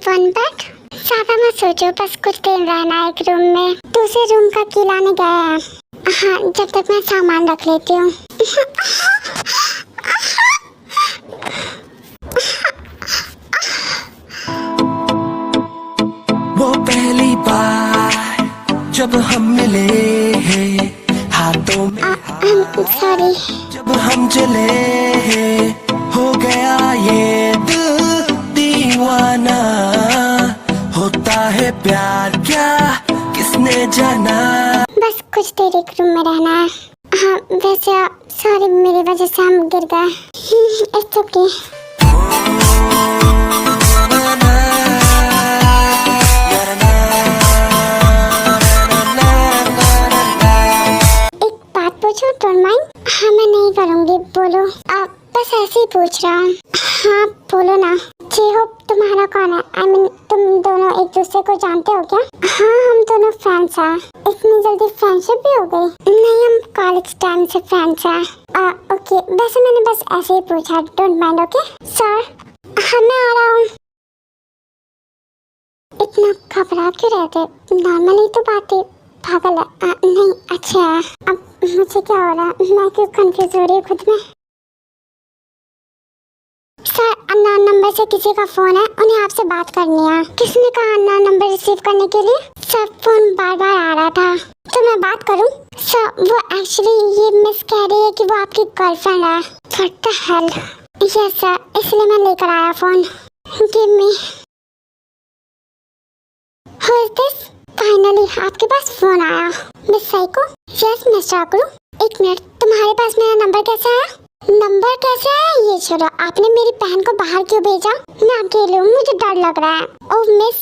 One bed. ज्यादा मत सोचो, बस कुछ दिन रहना है एक रूम में। दूसरे रूम का की लाने गए हैं। हाँ, जब तक मैं सामान रख लेती हूँ। वो पहली बार जब हम मिले हैं, हाथों में सॉरी। जब हम चले हैं, हो गया ये दिल दीवाना। होता है प्यार क्या किसने जाना। बस कुछ देर एक रूम में रहना है। हाँ वैसे सॉरी, मेरी वजह से हम गिर गए। It's okay. एक बात पूछूं, डोंट माइंड? हाँ मैं नहीं करूँगी, बोलो। आप बस ऐसे ही पूछ रहा हूँ। हाँ बोलो ना। जी होप तुम्हारा कौन है? I mean, तुम दोनों एक दूसरे को जानते हो क्या? हाँ हम दोनों फ्रेंड्स हैं। इतनी जल्दी फ्रेंडशिप भी हो गई? नहीं, हम कॉलेज टाइम से फ्रेंड्स हैं। ओके, वैसे मैंने बस ऐसे ही पूछा, डोंट माइंड। ओके सर, हाँ मैं आ रहा हूँ। इतना घबरा क्यों रहते? नॉर्मली तो बात है, पागल है। नहीं अच्छा है। अब मुझे क्या हो रहा है? मैं क्यों कंफ्यूज हो रही हूँ खुद में? सर अननोन नंबर से किसी का फोन है, उन्हें आपसे बात करनी है। किसने कहा अननोन नंबर रिसीव करने के लिए? सर फोन बार बार आ रहा था, तो मैं बात करूं? सर वो एक्चुअली ये मिस कह रही है कि वो आपकी गर्लफ्रेंड है। What the hell? Yes sir, इसलिए मैं लेकर आया phone. Give me. Who is this? Finally आपके पास फोन आया। Miss psycho? Yes mister Akru. एक मिनट, तुम्हारे पास मेरा नंबर कैसे आया? नंबर कैसे आया ये छोड़ो, आपने मेरी बहन को बाहर क्यों भेजा? मैं अकेली हूँ, मुझे डर लग रहा है। ओह मिस,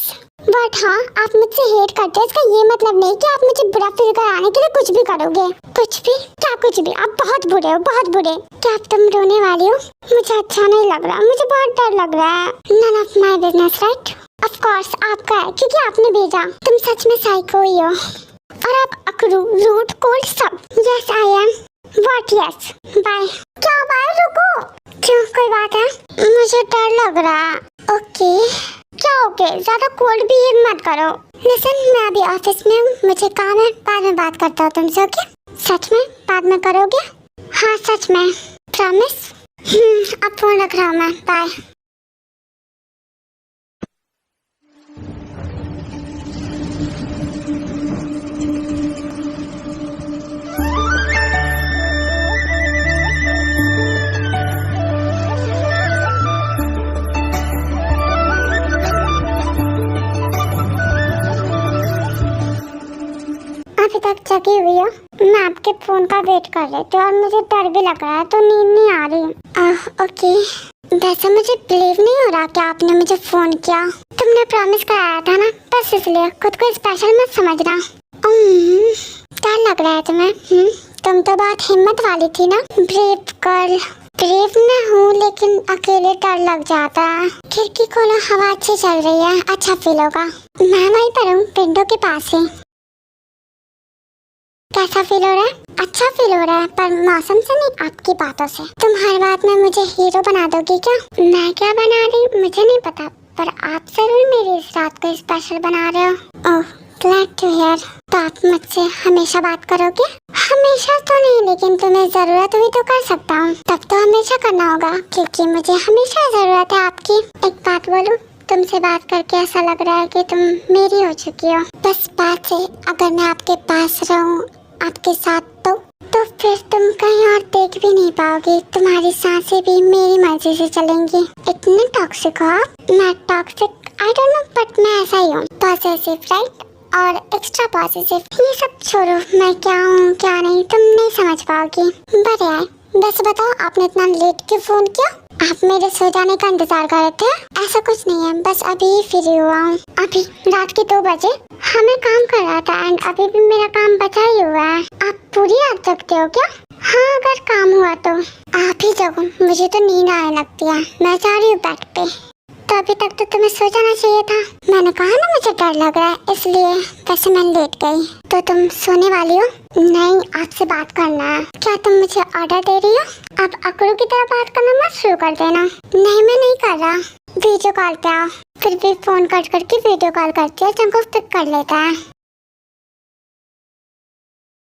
बट हाँ आप मुझसे हेट करते हो, इसका ये मतलब नहीं कि आप मुझे बुरा फील कराने के लिए कुछ भी करोगे। कुछ भी? क्या कुछ भी? आप बहुत बुरे हो, बहुत बुरे। क्या अब तुम रोने वाली हो? मुझे अच्छा नहीं लग रहा, मुझे बहुत डर लग रहा है। None of my business right? Of course आपका है, क्योंकि आपने भेजा। तुम सच में साइको ही हो। और आप अकरू, रूट, कोल्ड सब। Yes I am. What yes? Bye. क्या बाय? रुको। क्यों, कोई बात है? मुझे डर लग रहा है। ओके। क्या ओके? ज्यादा कोल्ड बिहेव मत करो। लिसन, मैं अभी ऑफिस में हूँ, मुझे काम है, बाद में बात करता हूँ तुमसे। ओके? सच में बाद में करोगे? हाँ सच में, प्रॉमिस। अब फोन रख रहा हूँ मैं, बाय। अभी तक जगी हुई हो? मैं आपके फोन का वेट कर रही थी और मुझे डर भी लग रहा है, तो नींद नहीं आ रही। ओके, वैसे मुझे बिलीव नहीं हो रहा कि आपने मुझे फोन किया। तुमने प्रॉमिस कराया था ना, बस इसलिए खुद को स्पेशल मत समझना। डर लग रहा है तुम्हें? तुम तो बहुत हिम्मत वाली थी ना, ब्रेव गर्ल। ब्रेव मैं हूँ, लेकिन अकेले डर लग जाता है। खिड़की खोलो, हवा अच्छी चल रही है, अच्छा फील होगा। मैं वहीं पर हूँ, विंडो के पास ही। कैसा फील हो रहा है? अच्छा फील हो रहा है, पर मौसम से नहीं, आपकी बातों से। तुम हर बात में मुझे हीरो बना दोगी क्या? मैं क्या बना रही मुझे नहीं पता, पर आप जरूर मेरी इस रात को स्पेशल बना रहे हो। ओह ग्लैड टू हियर। तो आप मुझसे हमेशा बात करोगे? हमेशा तो नहीं, लेकिन तुम्हें जरूरत हुई तो कर सकता हूँ। तब तो हमेशा करना होगा, क्योंकि मुझे हमेशा जरूरत है आपकी। एक बात बोलूं, तुमसे बात करके ऐसा लग रहा है कि तुम मेरी हो चुकी हो। बस बात से अगर मैं आपके पास रहूं, आपके साथ, तो फिर तुम कहीं और देख भी नहीं पाओगी। तुम्हारी सांसें भी मेरी मर्जी से चलेंगी। इतने टॉक्सिक हो आप? मैं toxic? I don't know, but मैं ऐसा ही हूँ। पॉसेसिव राइट, और एक्स्ट्रा पॉसेसिव। ये सब छोड़ो, मैं क्या हूँ क्या नहीं तुम नहीं समझ पाओगी। बट यार बस बताओ, आपने इतना लेट क्यों फोन किया? आप मेरे सो जाने का इंतजार कर रहे थे? ऐसा कुछ नहीं है, बस अभी फ्री हुआ हूँ। अभी रात के 2 बजे। हाँ मैं काम कर रहा था, एंड अभी भी मेरा काम बचा ही हुआ है। आप पूरी रात जगते हो क्या? हाँ अगर काम हुआ तो। आप ही जगो, मुझे तो नींद आने लगती है। मैं जा रही हूँ बेड पे। तो अभी तक तो तुम्हें सो जाना चाहिए था। मैंने कहा ना मुझे डर लग रहा है, इसलिए। वैसे मैं लेट गई। तो तुम सोने वाली हो? नहीं, आपसे बात करना है। क्या तुम मुझे ऑर्डर दे रही हो? अब अकड़ू की तरह बात करना मत शुरू कर देना। नहीं मैं नहीं कर रहा। वीडियो कॉल पे आओ। फिर भी फोन कट करके वीडियो कॉल करती है, चंको पिक कर लेता है।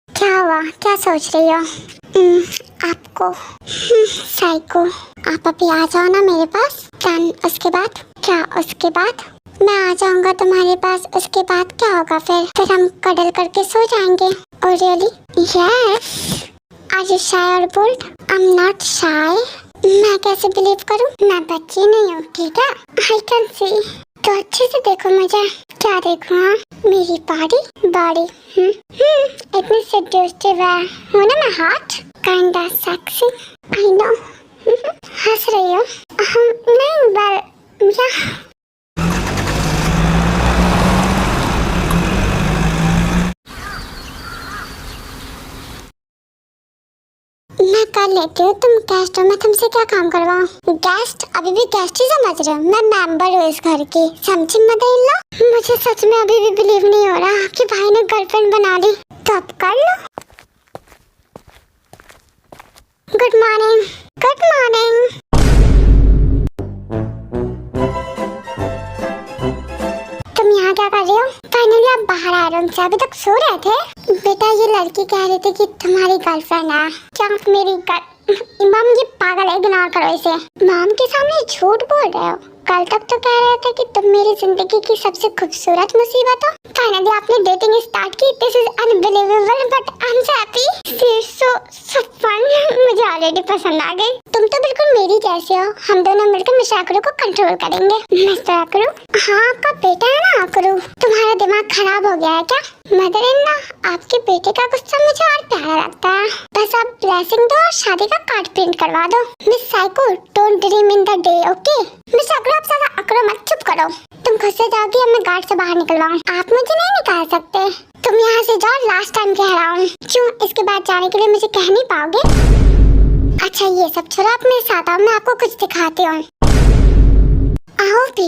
क्या हुआ, क्या सोच रही हो? आपको साइको, आप अभी आ जाओ ना मेरे पास। देन उसके बाद क्या? उसके बाद मैं आ जाऊंगा तुम्हारे पास। उसके बाद क्या होगा? फिर हम कडल करके सो जाएंगे। Oh really? Yes. Are you shy or bold? I'm not shy. मैं कैसे बिलीव करूं? मैं बच्ची नहीं हूँ, ठीक है? I can see. तो अच्छे से देखो मुझे। क्या देखूं? हाँ, मेरी बॉडी इतनी सेड्यूसिव है, हो ना मैं hot, kinda sexy, I know. हंस रही हो? नहीं, बल या मैं कर लेती हूँ। तुम गेस्ट हो, मैं तुमसे क्या काम करवाऊँ? गेस्ट? अभी भी गेस्ट ही समझ रहे हो? मैं मेंबर हूँ इस घर की, समझी मदर-इन-लॉ? मुझे सच में अभी भी बिलीव नहीं हो रहा कि भाई ने गर्लफ्रेंड बना ली। तो अब कर लो। Good morning. Good morning. तुम यहाँ क्या कर रही हो? फाइनली आप बाहर आ रहे हो। अभी तक सो रहे थे? बेटा ये लड़की कह रही थी कि तुम्हारी गर्लफ्रेंड है। क्या मेरी मम ये पागल है, इग्नोर करो इसे। मम के सामने झूठ बोल रहे हो। कल तक तो कह रहे थे कि तुम मेरी जिंदगी की सबसे खूबसूरत मुसीबत हो। फाइनली आपने डेटिंग स्टार्ट की। This is unbelievable but I am happy. So fun. मुझे ऑलरेडी पसंद आ गई। तुम तो बिल्कुल मेरी जैसे हो। हम दोनों मिलकर मिस्टर अकरू को कंट्रोल करेंगे। मिस्टर अकरू? हाँ, आपका बेटा है ना अकरू। तुम्हारा दिमाग खराब हो गया है क्या? मदर-इन-लॉ, आपके बेटे का गुस्सा मुझे और प्यारा लगता है। बस आप ब्लेसिंग दो और शादी का कार्ड प्रिंट करवा दो। Miss psycho, don't dream in the day, okay? Miss Akru, आप ज्यादा अकड़ो मत, चुप करो। तुम खुद से जाओगी, अब मैं गार्ड से बाहर निकलवाऊं? आप मुझे नहीं निकाल सकते। तुम यहाँ से जाओ, लास्ट टाइम कह रहा हूँ। क्यों? इसके बाद जाने के लिए मुझे कह नहीं पाओगे? अच्छा ये सब छोड़ो, आप मेरे साथ आओ, मैं आपको कुछ दिखाती हूँ। आओ भी।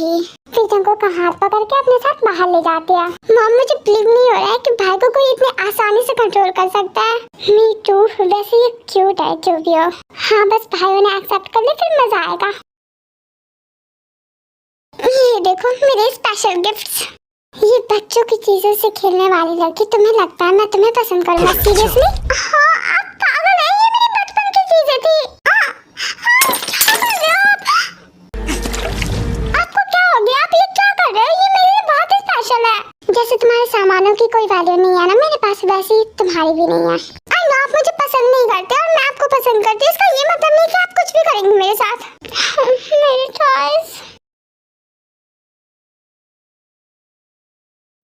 फिर तुमको हाथ पकड़ के अपने साथ बाहर ले जाती है। मॉम, मुझे बिलीव नहीं हो रहा है कि भाई को कोई इतने आसानी से कंट्रोल कर सकता है। Me too. वैसे ये क्यूट है जो भी हो। हाँ, बस भाई ने एक्सेप्ट कर ले, फिर मजा आएगा। ये देखो मेरे स्पेशल गिफ्ट्स। ये बच्चों की चीजों से खेलने वाली लड़की, तुम्हें लगता है मैं तुम्हें पसंद करूंगा? सीरियसली? हाँ, आप पागल हैं, ये मेरी बचपन की चीजें थी। आपको क्या हो गया? आप ये क्या कर रहे हो? ये मेरे लिए बहुत स्पेशल है। जैसे तुम्हारे सामानों की कोई वैल्यू नहीं है ना मेरे पास, वैसे ही तुम्हारी भी नहीं है। आई नो आप मुझे पसंद नहीं करते और मैं आपको पसंद करती हूँ। इसका ये मतलब नहीं कि आप कुछ भी करेंगे मेरे साथ। मेरी चॉइस।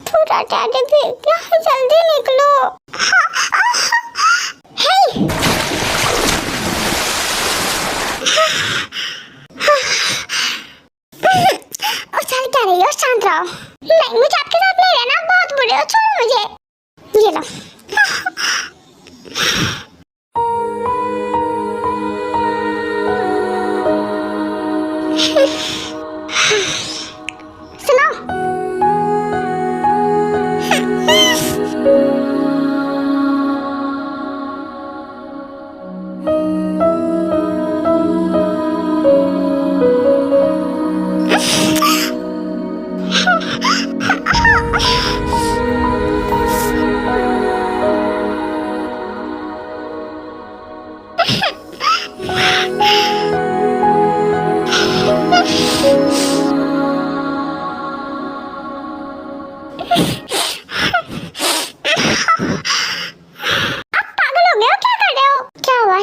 पूरा टैडी भीग गया, जल्दी निकलो। हे! उछल क्या रही हो? शांत रहो। नहीं, मुझे आपके साथ नहीं रहना, बहुत बुरे हो, छोड़ो मुझे। ये लो। सुनो।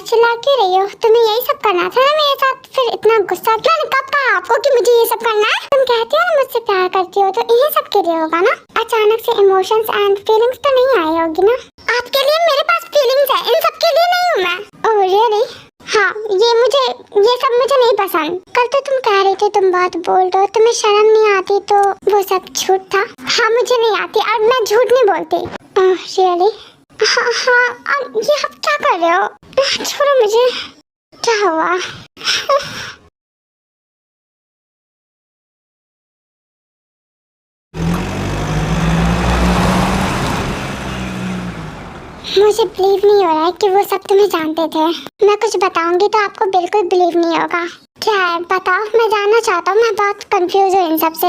चिल्ला क्यों रही हो? तुम्हें यही सब करना था ना मेरे साथ, फिर इतना गुस्सा क्यों? मैंने कब कहा आपको कि मुझे ये सब करना है? तुम कहती हो ना मुझसे प्यार करती हो, तो इन्हीं सब के लिए होगा ना? अचानक से इमोशंस एंड फीलिंग्स तो नहीं आई होगी ना? आपके लिए मेरे पास फीलिंग्स है, इन सब के लिए नहीं हूँ मैं। Oh really? हाँ, ये सब मुझे नहीं पसंद। कल तो तुम कह रही थी तुम बहुत बोल्ड हो, तुम्हें शर्म नहीं आती, तो वो सब झूठ था। हाँ, मुझे नहीं आती और मैं झूठ नहीं बोलती। Oh really? हाँ, अब ये आप क्या कर रहे हो? छोड़ो मुझे। क्या हुआ? मुझे बिलीव नहीं हो रहा है कि वो सब तुम्हें जानते थे। मैं कुछ बताऊंगी तो आपको बिल्कुल बिलीव नहीं होगा। क्या है बताओ, मैं जानना चाहता हूँ, मैं बहुत कंफ्यूज हूँ इन सब से।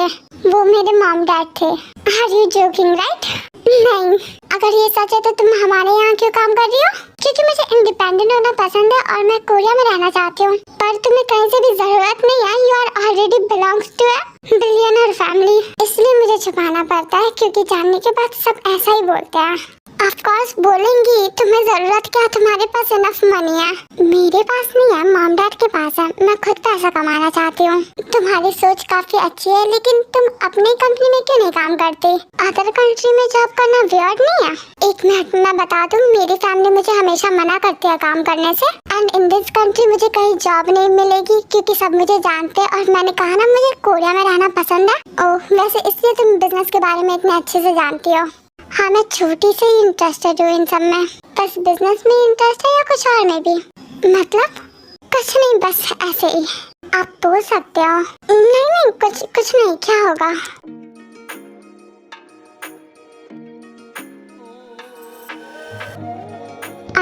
वो मेरे मॉम डैड थे। Are you joking right? नहीं, अगर ये सच है तो तुम हमारे यहाँ क्यों काम कर रही हो? क्योंकि मुझे इंडिपेंडेंट होना पसंद है और मैं कोरिया में रहना चाहती हूँ, पर तुम्हें कहीं से भी जरूरत नहीं है। You are already belongs to a billionaire family, इसलिए मुझे छुपाना पड़ता है क्योंकि जानने के बाद सब ऐसा ही बोलते हैं। ऑफ कोर्स बोलेंगी, तुम्हें जरूरत क्या, तुम्हारे पास इनफ मनी है। मेरे पास नहीं है, मॉम डैड के पास है। मैं खुद पैसा कमाना चाहती हूँ। तुम्हारी सोच काफी अच्छी है, लेकिन तुम अपनी कंपनी में क्यों नहीं काम करती? अदर कंट्री में जॉब करना वियर्ड नहीं है? एक मिनट, मैं बता दूँ, मेरी फैमिली मुझे हमेशा मना करती है काम करने से। एंड इन दिस कंट्री मुझे कहीं जॉब नहीं मिलेगी क्योंकि सब मुझे जानते हैं। और मैंने कहा ना, मुझे कोरिया में रहना पसंद है। ओह, वैसे इसलिए तुम बिजनेस के बारे में इतने अच्छे से जानती हो। हाँ, मैं छोटी से ही इंटरेस्टेड हूँ इन सब में। बस बिजनेस में इंटरेस्ट है या कुछ और में भी? मतलब कुछ नहीं, बस ऐसे ही आप बोल सकते हो। नहीं नहीं, कुछ नहीं, क्या होगा?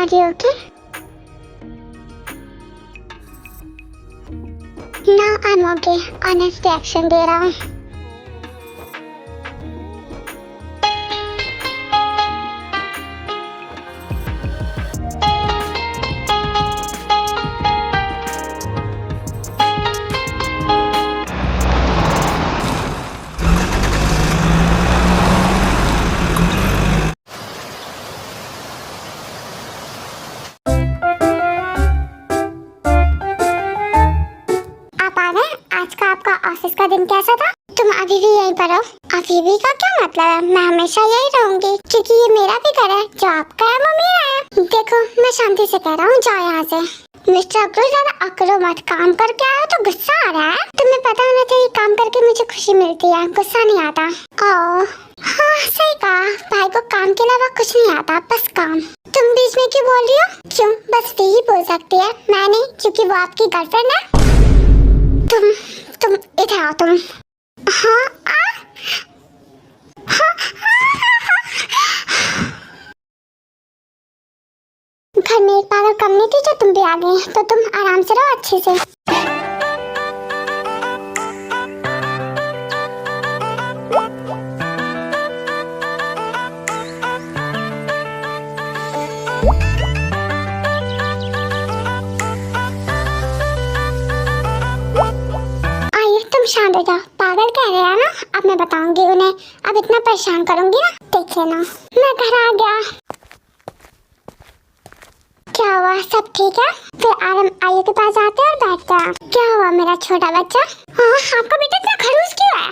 Are you okay? Now I am okay. Honest reaction दे रहा हूँ। ऑफिस का दिन कैसा था? तुम अभी भी यहीं पर हो? अभी भी का क्या मतलब है? मैं हमेशा यही रहूंगी क्योंकि ये मेरा भी घर है। जो आपका है वो मेरा है। देखो, मैं शांति से कह रहा हूँ, जाओ यहाँ से। मिस्टर अकरू, ज्यादा अकड़ो मत। काम करके आए हो तो गुस्सा आ रहा है? तुम्हें पता होना चाहिए, काम करके मुझे खुशी मिलती है, गुस्सा नहीं आता। ओह हाँ, सही कहा। भाई को काम के अलावा कुछ नहीं आता, बस काम। तुम बीच में क्यों बोल रही हो? क्यों? बस वही बोल सकती है, मैं नहीं, क्योंकि वो आपकी गर्लफ्रेंड है। तुम इधर आओ। तुम हाँ घर में एक पागल कम नहीं थी जो तुम भी आ गई, तो तुम आराम से रहो अच्छे से। शांत हो जाओ, पागल कह रहे हैं ना? अब मैं बताऊंगी उन्हें। अब इतना परेशान करूंगी ना, देख लेना। मैं घर आ गया। क्या हुआ, सब ठीक है? फिर आयु के पास जाते हैं और बैठते हैं। क्या हुआ मेरा छोटा बच्चा? हाँ, आपका बेटा इतना खड़ूस क्यों है?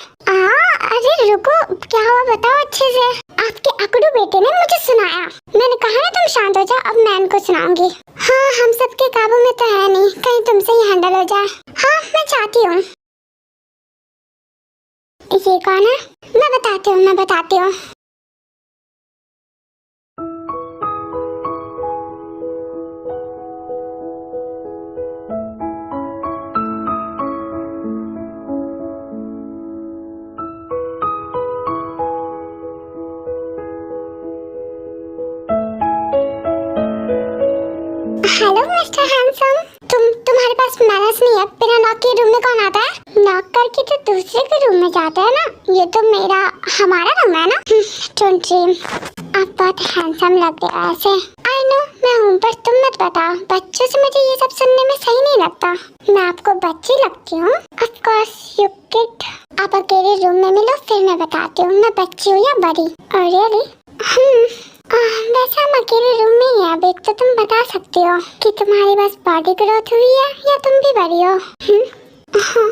अरे रुको, क्या हुआ बताओ अच्छे से। आपके अकड़ू बेटे ने मुझे सुनाया। मैंने कहा ना तुम शांत हो जाओ, अब मैं इनको सुनाऊंगी। हाँ, हम सबके काबू में तो है नहीं, कहीं तुमसे ही हैंडल हो जाए। हाँ, मैं चाहती हूँ। ये कौन है? मैं बताती हूँ। हेलो मिस्टर हैंडसम, तुम्हारे पास मैनर्स नहीं है। बिना नॉक के रूम में कौन आता है? नॉक करके तो दूसरे के रूम में जाते हैं ना। ये तो हमारा रूम है ना। Don't dream. आप बहुत हैंडसम लगते हो ऐसे। आई नो मैं हूँ, पर तुम मत बताओ। बच्चों से मुझे ये सब सुनने में सही नहीं लगता। मैं आपको बच्ची लगती हूँ? Of course you kid. आप अकेले रूम में मिलो, फिर मैं बताती हूँ मैं बच्ची हूँ या बड़ी। रियली? वैसे हम अकेले रूम में ही हैं अभी, तो तुम बता सकती हो कि तुम्हारी बस बॉडी ग्रोथ हुई है या तुम भी बड़ी हो। हाँ